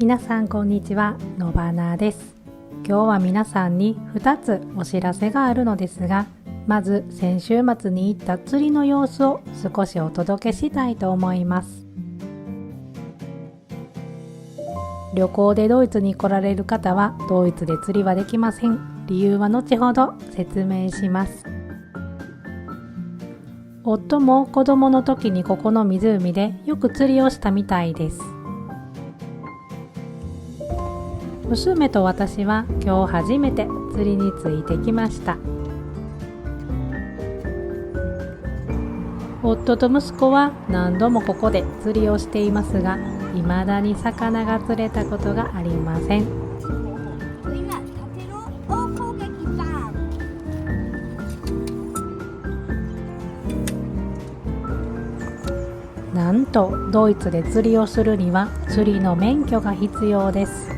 皆さんこんにちは、のばなです。今日は皆さんに2つお知らせがあるのですが、まず先週末に行った釣りの様子を少しお届けしたいと思います。旅行でドイツに来られる方はドイツで釣りはできません。理由は後ほど説明します。夫も子供の時にここの湖でよく釣りをしたみたいです。娘と私は今日初めて釣りについてきました。夫と息子は何度もここで釣りをしていますが、未だに魚が釣れたことがありません。なんとドイツで釣りをするには釣りの免許が必要です。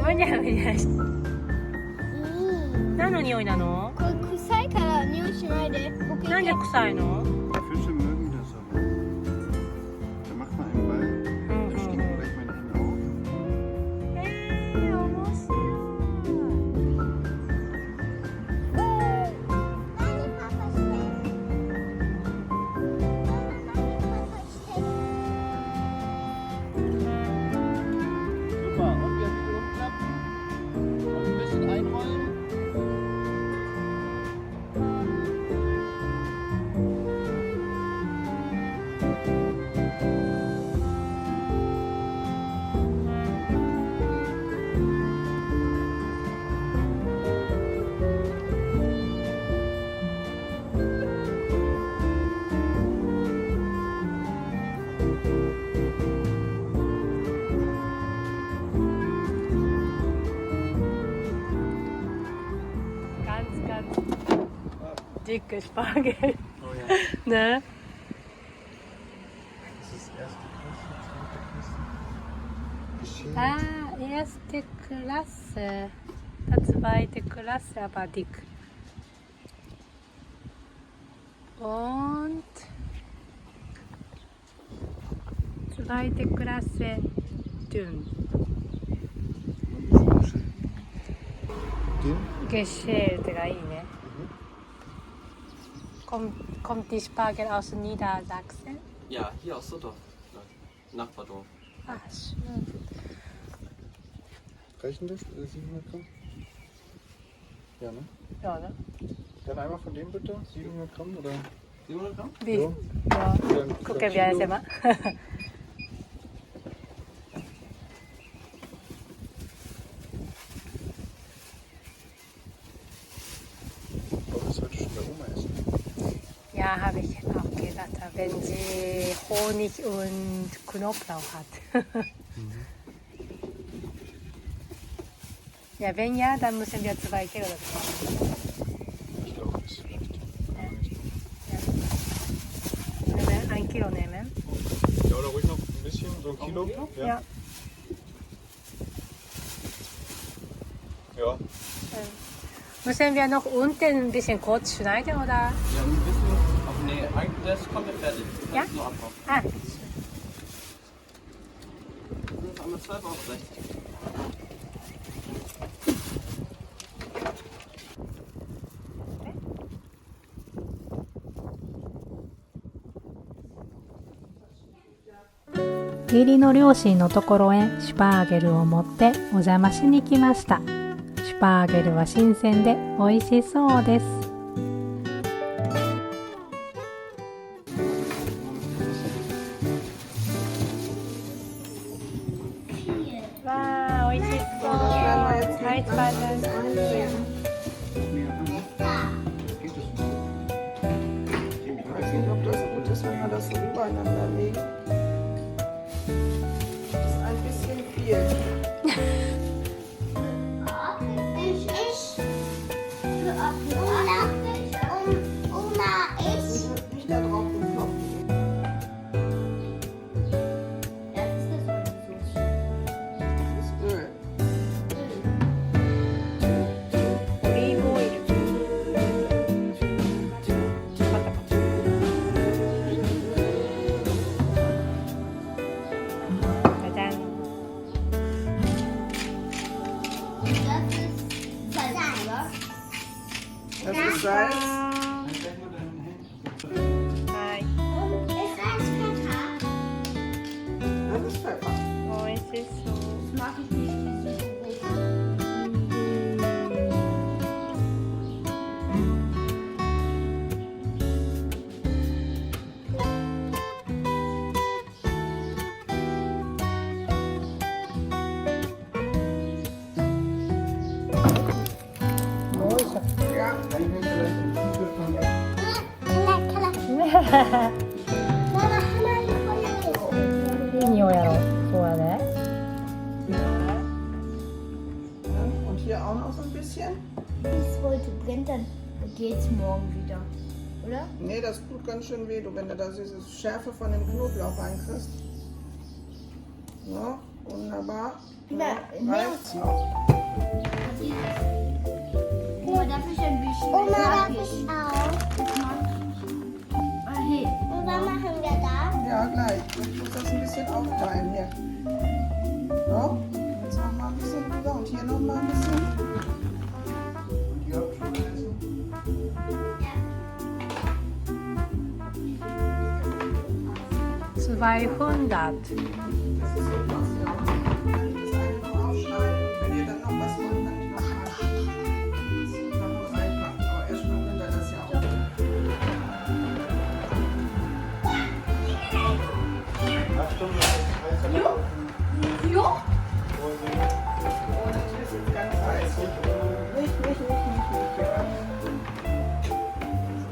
むにゃむにゃして。何の匂いなの？これ臭いから匂いしないで。なんで臭いの？Fische mögen das aber. Da macht man einen Ball, da stinken gleich meine Hände auf. 面白い。Super, und wir umklappen und ein bisschen einrollen. Dicke Spargel. Oh ja. Ne? Das ist erste Klasse, zweite Klasse. Geschält. Ah, erste Klasse. Zweite Klasse, aber dick. Und zweite Klasse dünn. Dünn? Geschält がいいね。Kommt die Spargel aus Niedersachsen? Ja, hier aus Suttdorf, Nachbardorf. Ach, schön. Reichen das? 700 Gramm? Ja, ne? Ja, ne? Dann einmal von dem bitte, 700 Gramm oder? 700 Gramm? Wie? So. Ja. Dann Gucken wir erst mal. Das heute schon bei Oma essen. Ja, habe ich auch gedacht, wenn sie Honig und Knoblauch hat. Ja, wenn ja, dann müssen wir 2 Kilo das machen. Ich glaube, das reicht. Können wir 1 Kilo nehmen? Ja, oder ruhig noch ein bisschen, so ein Kilo. Ja. Ja. Müssen wir noch unten ein bisschen kurz schneiden, oder? Ja, ein bisschen. Ach nee, eigentlich das ist komplett fertig. Das Ja? ist nur abbauen. Ah, Das ist einmal 12,60 €.義理の両親のところへシュパーゲルを持ってお邪魔しに来ました。シュパーゲルは新鮮で美味しそうです。わあ、美味しそう。はい、スパイス。Ich weiß nicht, ob das gut ist, wenn wir das so übereinander legen. Das ist ein bisschen viel. Nicht da drauf den Knopf. Das ist Öl. オリーブオイル。いい匂いやろ。そうやで。Und hier auch noch so ein bisschen. Wenn es heute brennt, dann geht es morgen wieder, oder? Nee, das tut ganz schön weh, du, wenn du da diese Schärfe von dem Knoblauch reinkriegst. So, wunderbar. Na, So, reicht's noch. Oma, darf ich ein bisschen Oma, darf fertig? ich auch? Hey. Und was machen wir da? Ja, gleich. Ich muss das ein bisschen aufteilen hier. So, jetzt noch mal ein bisschen drüber und hier noch mal ein bisschen. Und die habt schon gegessen? 200. Das ist so was, ja. Kann ich das eine noch aufschneiden und wenn ihr dann noch was wollt, kann ich noch mal reinpacken. Aber erstmal könnt ihr das ja auch. Achtung, das ist heißer Laufen. Vorsicht. Oh, das ist jetzt ganz heiß. Nicht. Das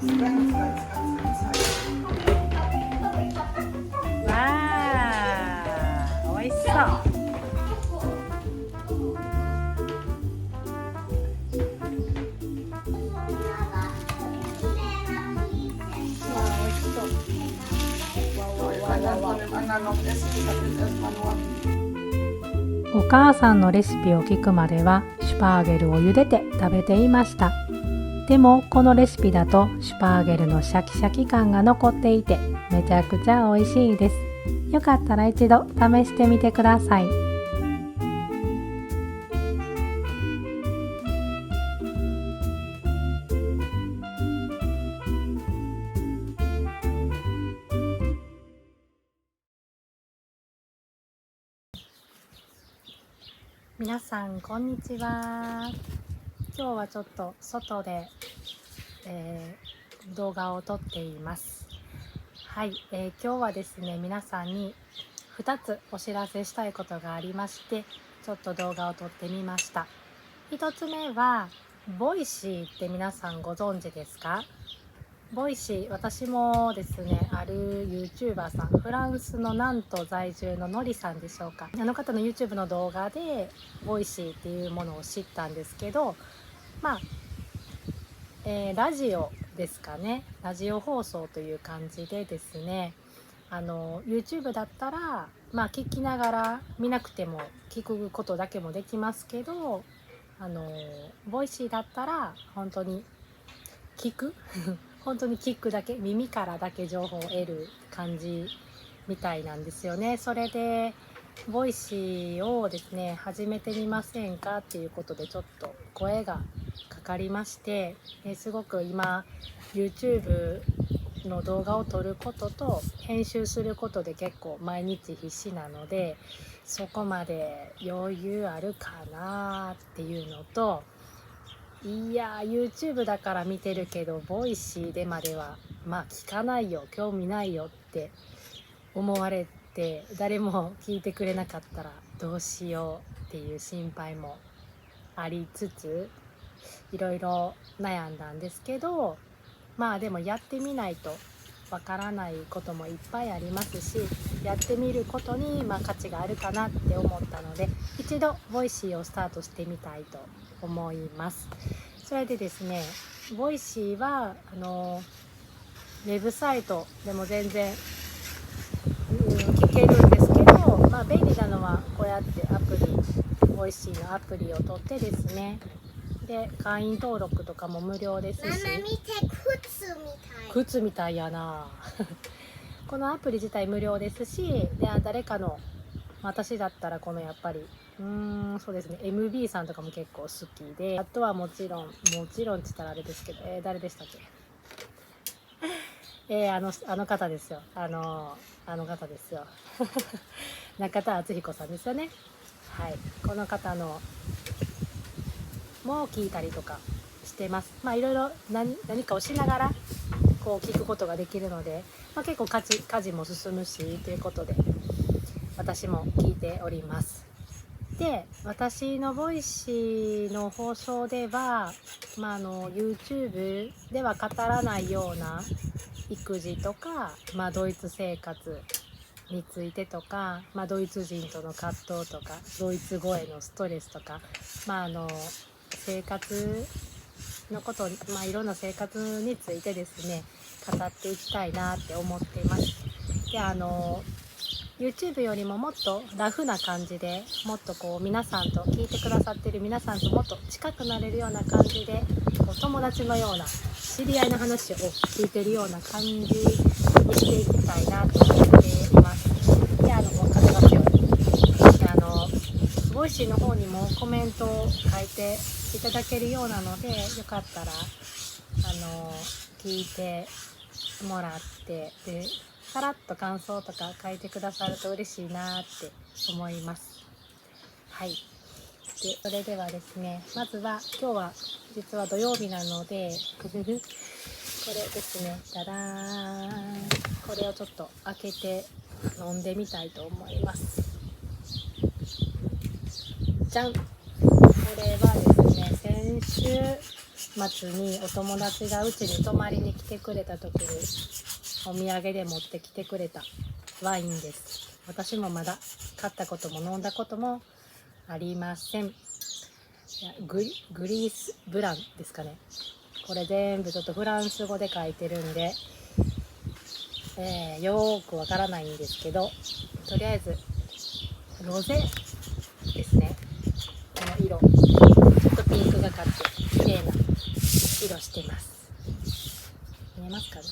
ist ganz heiß. わあ、美味しそう。Einer von dem anderen noch essen. Ich habe jetzt erstmal nur. お母さんのレシピを聞くまではシュパーゲルを茹でて食べていました。でもこのレシピだとシュパーゲルのシャキシャキ感が残っていてめちゃくちゃ美味しいです。よかったら一度試してみてください。皆さんこんにちは。今日はちょっと外で、動画を撮っています。はい、今日はですね皆さんに2つお知らせしたいことがありましてちょっと動画を撮ってみました。1つ目はボイシーって皆さんご存知ですか？ボイシー、私もですねある YouTuber さん、フランスの南都在住ののりさんでしょうか、あの方の YouTube の動画でボイシーっていうものを知ったんですけど、まあ、ラジオですかね、ラジオ放送という感じでですね、YouTube だったら、まあ、聞きながら見なくても聞くことだけもできますけど、ボイシーだったら本当に聞く本当に聞くだけ、耳からだけ情報を得る感じみたいなんですよね。それでボイシーをですね始めてみませんかっていうことでちょっと声がかかりまして、すごく今 YouTube の動画を撮ることと編集することで結構毎日必死なので、そこまで余裕あるかなっていうのと、いや YouTube だから見てるけどボイシーでまではまあ聞かないよ、興味ないよって思われて誰も聞いてくれなかったらどうしようっていう心配もありつついろいろ悩んだんですけど、まあでもやってみないとわからないこともいっぱいありますし、やってみることにまあ価値があるかなって思ったので一度ボイシーをスタートしてみたいと思います。それでですねボイシーはウェブサイトでも全然、聞けるんですけど、まあ、便利なのはこうやってボイシーのアプリを取ってですね、で会員登録とかも無料ですし、ママ見て、靴みたい。靴みたいやなこのアプリ自体無料ですし、で誰かの私だったらこのやっぱりそうですね MB さんとかも結構好きで、あとはもちろんって言ったらあれですけど、誰でしたっけあの方ですよ、あの方ですよ中田敦彦さんですよね。はい、この方のも聞いたりとかしてます。まあいろいろ何かをしながらこう聞くことができるので、まあ、結構家事も進むしということで私も聞いております。で私のボイシーの放送では、YouTube では語らないような育児とか、ドイツ生活についてとか、ドイツ人との葛藤とか、ドイツ語へのストレスとか、生活のこと、いろんな生活についてですね語っていきたいなって思っています。でYouTube よりももっとラフな感じで、もっと皆さんと聞いてくださってる皆さんともっと近くなれるような感じで、友達のような知り合いの話を聞いてるような感じにしていきたいなと思っています。でもう風が強い。でボイシーの方にもコメントを書いていただけるようなので、よかったら聞いてもらって、でさらっと感想とか書いてくださると嬉しいなって思います。はい。でそれではですね、まずは今日は実は土曜日なのでこれですね、ダダーン、これをちょっと開けて飲んでみたいと思います。じゃん。これはですね、先週末にお友達がうちに泊まりに来てくれた時にお土産で持ってきてくれたワインです。私もまだ買ったことも飲んだこともありません。グリースブランですかね。これ全部ちょっとフランス語で書いてるんで、よーくわからないんですけど、とりあえずロゼですね。この色ちょっとピンクがかって綺麗な色してます。見えますかね。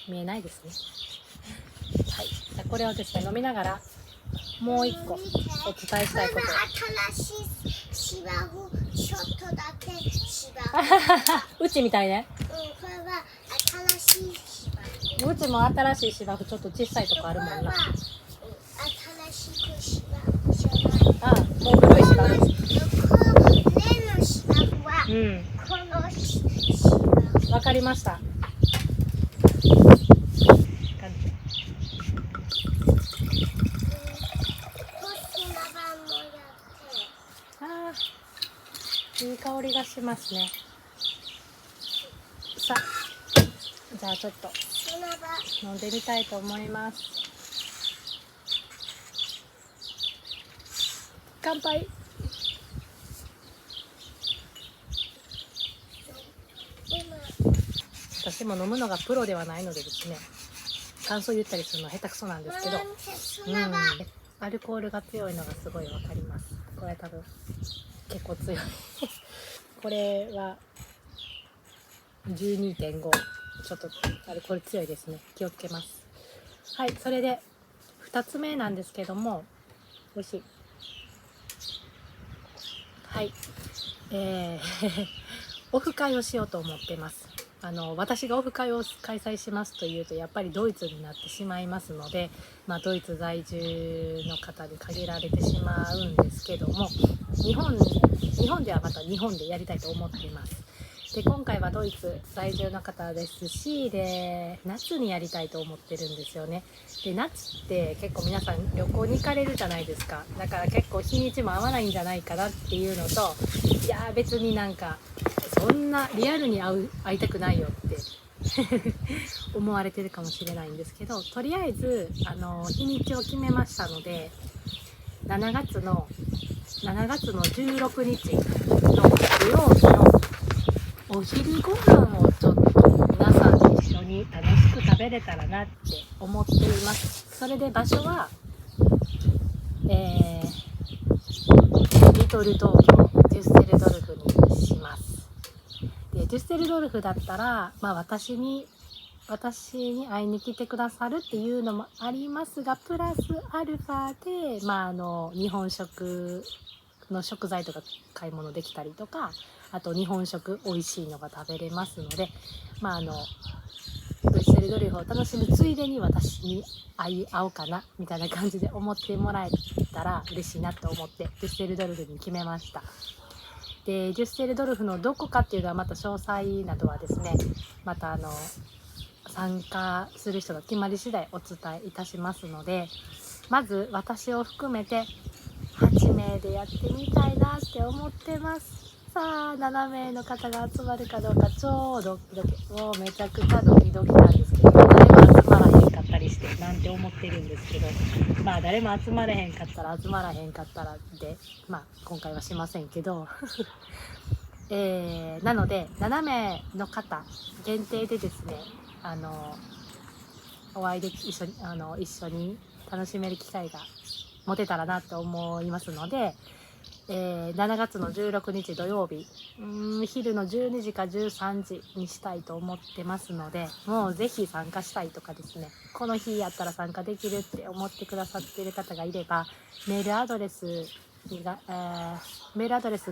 見えないですね。はい。じゃあこれをですね飲みながらもう一個お伝えしたいこと。新しい芝生ちょっとだけ芝生。うちみたいね。これは新しい芝生。うちも新しい芝生ちょっと小さいとこあるもんな。新しく芝生じゃない。もう古い芝生。これの芝生は、この芝生。わかりました。いい香りがしますね。さあ、じゃあちょっと飲んでみたいと思います。乾杯。私も飲むのがプロではないのでですね、感想言ったりするのは下手くそなんですけど、アルコールが強いのがすごいわかります。これ多分結構強いこれは 12.5、 ちょっとアルコール強いですね。気をつけます。はい。それで2つ目なんですけども、美味しい。はい。オフ会をしようと思ってます。私がオフ会を開催しますというとやっぱりドイツになってしまいますので、ドイツ在住の方に限られてしまうんですけども、日本ではまた日本でやりたいと思っています。で今回はドイツ在住の方ですし、で夏にやりたいと思ってるんですよね。で夏って結構皆さん旅行に行かれるじゃないですか。だから結構日にちも合わないんじゃないかなっていうのと、いや別になんかそんなリアルに会いたくないよって思われてるかもしれないんですけど、とりあえず日にちを決めましたので、7月の16日の土曜日のお昼ご飯をちょっと皆さんと一緒に楽しく食べれたらなって思っています。それで場所は、リトル東京デュッセルドルフにします。でデュッセルドルフだったら、私に会いに来てくださるっていうのもありますが、プラスアルファで、日本食の食材とか買い物できたりとか、あと日本食美味しいのが食べれますので、ドゥッセルドルフを楽しむついでに私に会おうかなみたいな感じで思ってもらえたら嬉しいなと思ってデュッセルドルフに決めました。でデュッセルドルフのどこかっていうのはまた詳細などはですね、また参加する人が決まり次第お伝えいたしますので、まず私を含めて8名でやってみたいなって思ってます。さあ7名の方が集まるかどうか超ドキドキ、もうめちゃくちゃドキドキなんですけど、7誰も集まれへんかったら集まらへんかったらで、まあ今回はしませんけどなので7名の方限定でですね、お会いでき一緒に楽しめる機会が持てたらなと思いますので、7月の16日土曜日、昼の12時か13時にしたいと思ってますので、もうぜひ参加したいとかですね、この日やったら参加できるって思ってくださっている方がいれば、メールアドレス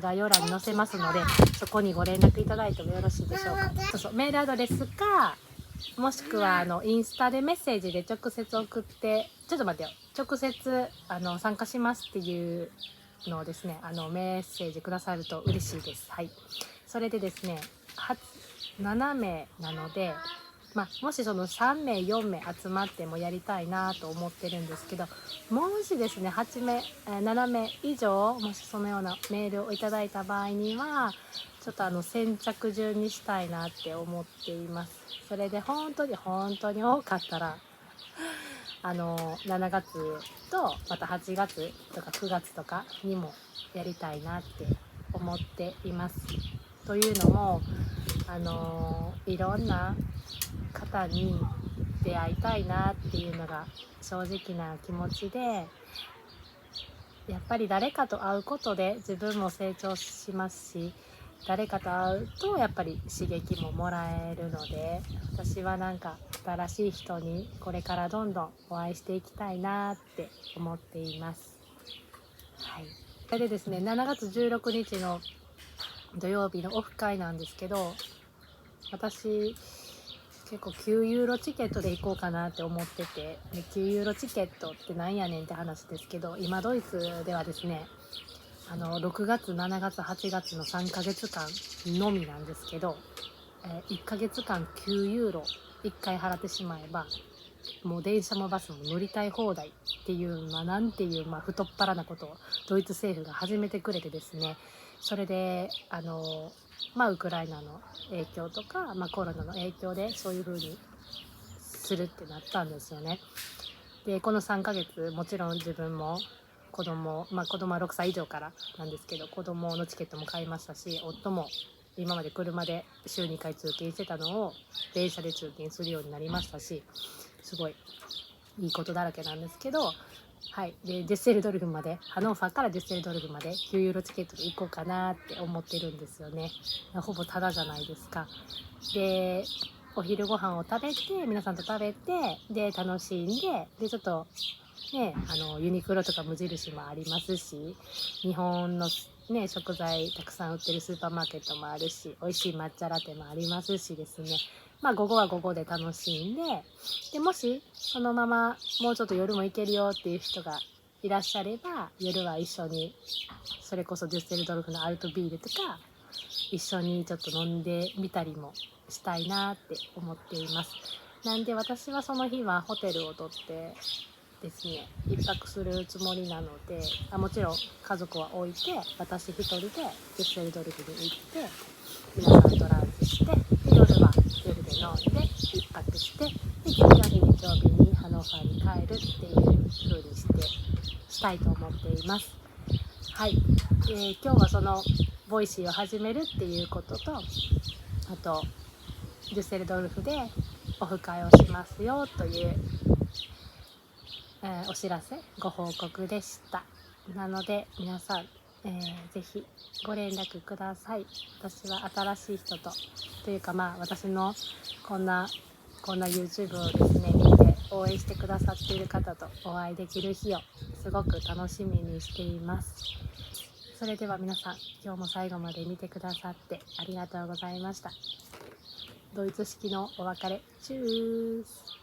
概要欄に載せますので、そこにご連絡いただいてもよろしいでしょうか。メールアドレスか、もしくはインスタでメッセージで直接送って、ちょっと待ってよ、直接参加しますっていうのをですね、メッセージくださると嬉しいです。はい。それでですね、7名なので、もしその3名4名集まってもやりたいなと思ってるんですけど、もしですね7名以上もしそのようなメールをいただいた場合には、ちょっと先着順にしたいなって思っています。それで本当に多かったら7月とまた8月とか9月とかにもやりたいなって思っています。というのもいろんな方に出会いたいなっていうのが正直な気持ちで、やっぱり誰かと会うことで自分も成長しますし、誰かと会うとやっぱり刺激ももらえるので、私はなんか新しい人にこれからどんどんお会いしていきたいなって思っています。はい。それでですね、7月16日の土曜日のオフ会なんですけど、私結構9ユーロチケットで行こうかなって思ってて、9ユーロチケットってなんやねんって話ですけど、今ドイツではですね、6月7月8月の3ヶ月間のみなんですけど、1ヶ月間9ユーロ1回払ってしまえば、もう電車もバスも乗りたい放題っていう、なんていう、太っ腹なことをドイツ政府が始めてくれてですね、それでウクライナの影響とか、コロナの影響でそういう風にするってなったんですよね。でこの3ヶ月もちろん自分も子供は6歳以上からなんですけど、子供のチケットも買いましたし、夫も今まで車で週2回通勤してたのを電車で通勤するようになりましたし、すごいいいことだらけなんですけど、はい。でデュッセルドルフまで、ハノーファーからデュッセルドルフまで9ユーロチケットで行こうかなって思ってるんですよね。ほぼタダじゃないですか。でお昼ご飯を食べて、皆さんと食べて、で楽しんで、でちょっとね、ユニクロとか無印もありますし、日本のね食材たくさん売ってるスーパーマーケットもあるし、美味しい抹茶ラテもありますしですね、午後は午後で楽しんで、でもしそのままもうちょっと夜も行けるよっていう人がいらっしゃれば、夜は一緒にそれこそデュッセルドルフのアルトビールとか一緒にちょっと飲んでみたりもしたいなって思っています。なんで私はその日はホテルを取ってですね、一泊するつもりなので、もちろん家族は置いて私一人でデュッセルドルフに行って、皆さんとランチして、で夜は夜で飲んで一泊して、で次の日日曜日にハノーファーに帰るっていう風にしたいと思っています。はい。今日はそのボイシーを始めるっていうことと、あとデュッセルドルフでオフ会をしますよという、お知らせご報告でした。なので皆さん、ぜひご連絡ください。私は新しい人というか、私のこんな YouTube をですね見て応援してくださっている方とお会いできる日をすごく楽しみにしています。それでは皆さん、今日も最後まで見てくださってありがとうございました。ドイツ式のお別れ、チュース。